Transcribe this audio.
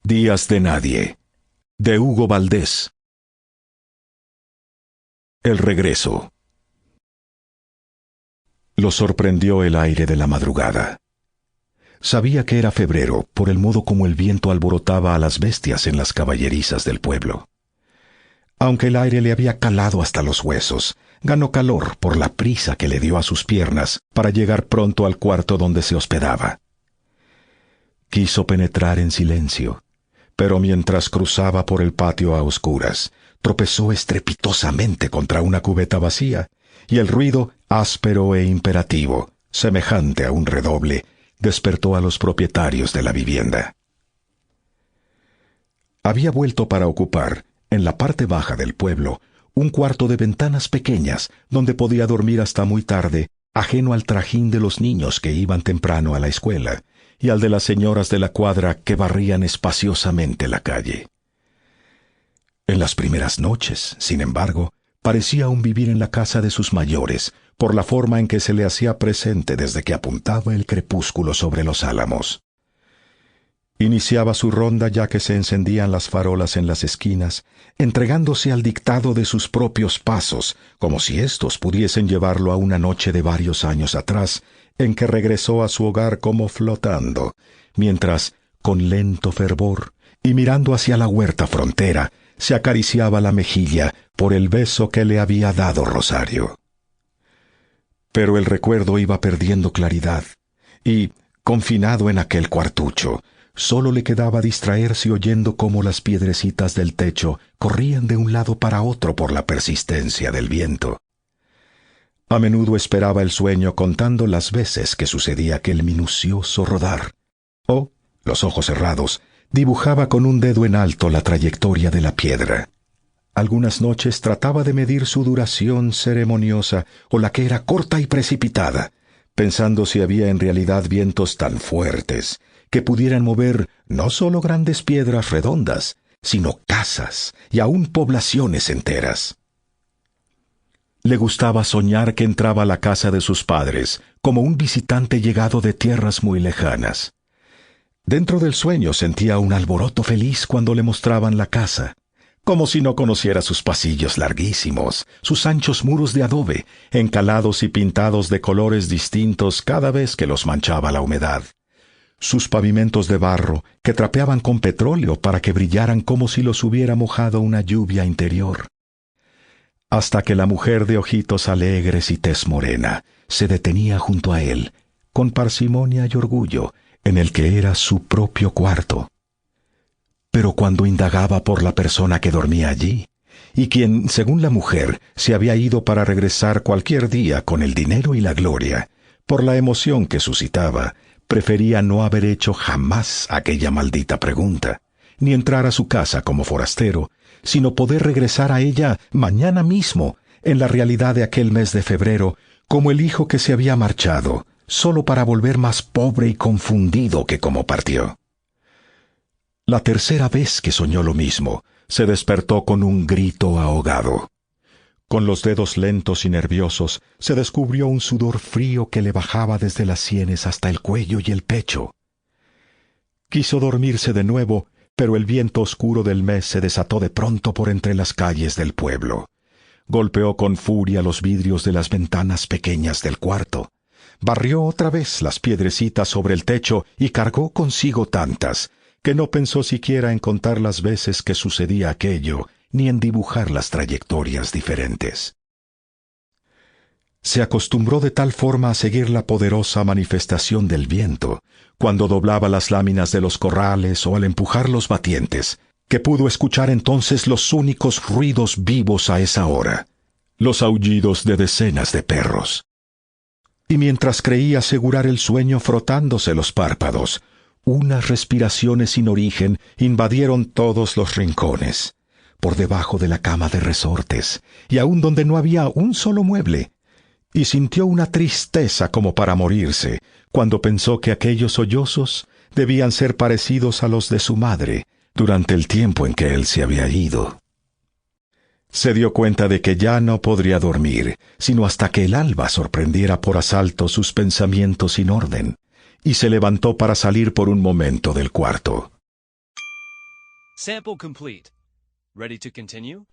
Días de nadie, de Hugo Valdés. El regreso. Lo sorprendió el aire de la madrugada. Sabía que era febrero por el modo como el viento alborotaba a las bestias en las caballerizas del pueblo. Aunque el aire le había calado hasta los huesos, ganó calor por la prisa que le dio a sus piernas para llegar pronto al cuarto donde se hospedaba. Quiso penetrar en silencio, pero mientras cruzaba por el patio a oscuras, tropezó estrepitosamente contra una cubeta vacía, y el ruido, áspero e imperativo, semejante a un redoble, despertó a los propietarios de la vivienda. Había vuelto para ocupar, en la parte baja del pueblo, un cuarto de ventanas pequeñas, donde podía dormir hasta muy tarde, ajeno al trajín de los niños que iban temprano a la escuela, y al de las señoras de la cuadra que barrían espaciosamente la calle. En las primeras noches, sin embargo, parecía aún vivir en la casa de sus mayores, por la forma en que se le hacía presente desde que apuntaba el crepúsculo sobre los álamos. Iniciaba su ronda ya que se encendían las farolas en las esquinas, entregándose al dictado de sus propios pasos, como si éstos pudiesen llevarlo a una noche de varios años atrás, en que regresó a su hogar como flotando, mientras, con lento fervor, y mirando hacia la huerta frontera, se acariciaba la mejilla por el beso que le había dado Rosario. Pero el recuerdo iba perdiendo claridad, y, confinado en aquel cuartucho, solo le quedaba distraerse oyendo cómo las piedrecitas del techo corrían de un lado para otro por la persistencia del viento. A menudo esperaba el sueño contando las veces que sucedía aquel minucioso rodar, o, los ojos cerrados, dibujaba con un dedo en alto la trayectoria de la piedra. Algunas noches trataba de medir su duración ceremoniosa o la que era corta y precipitada, pensando si había en realidad vientos tan fuertes que pudieran mover no solo grandes piedras redondas, sino casas y aún poblaciones enteras. Le gustaba soñar que entraba a la casa de sus padres como un visitante llegado de tierras muy lejanas. Dentro del sueño sentía un alboroto feliz cuando le mostraban la casa, como si no conociera sus pasillos larguísimos, sus anchos muros de adobe, encalados y pintados de colores distintos cada vez que los manchaba la humedad, sus pavimentos de barro que trapeaban con petróleo para que brillaran como si los hubiera mojado una lluvia interior. Hasta que la mujer de ojitos alegres y tez morena se detenía junto a él, con parsimonia y orgullo, en el que era su propio cuarto. Pero cuando indagaba por la persona que dormía allí, y quien, según la mujer, se había ido para regresar cualquier día con el dinero y la gloria, por la emoción que suscitaba, prefería no haber hecho jamás aquella maldita pregunta, ni entrar a su casa como forastero, sino poder regresar a ella mañana mismo, en la realidad de aquel mes de febrero, como el hijo que se había marchado, solo para volver más pobre y confundido que como partió. La tercera vez que soñó lo mismo, se despertó con un grito ahogado. Con los dedos lentos y nerviosos, se descubrió un sudor frío que le bajaba desde las sienes hasta el cuello y el pecho. Quiso dormirse de nuevo, pero el viento oscuro del mes se desató de pronto por entre las calles del pueblo. Golpeó con furia los vidrios de las ventanas pequeñas del cuarto. Barrió otra vez las piedrecitas sobre el techo y cargó consigo tantas, que no pensó siquiera en contar las veces que sucedía aquello, ni en dibujar las trayectorias diferentes. Se acostumbró de tal forma a seguir la poderosa manifestación del viento, cuando doblaba las láminas de los corrales o al empujar los batientes, que pudo escuchar entonces los únicos ruidos vivos a esa hora, los aullidos de decenas de perros. Y mientras creía asegurar el sueño frotándose los párpados, unas respiraciones sin origen invadieron todos los rincones, por debajo de la cama de resortes, y aun donde no había un solo mueble, y sintió una tristeza como para morirse, cuando pensó que aquellos sollozos debían ser parecidos a los de su madre durante el tiempo en que él se había ido. Se dio cuenta de que ya no podría dormir, sino hasta que el alba sorprendiera por asalto sus pensamientos sin orden, y se levantó para salir por un momento del cuarto. Sample complete. Ready to continue?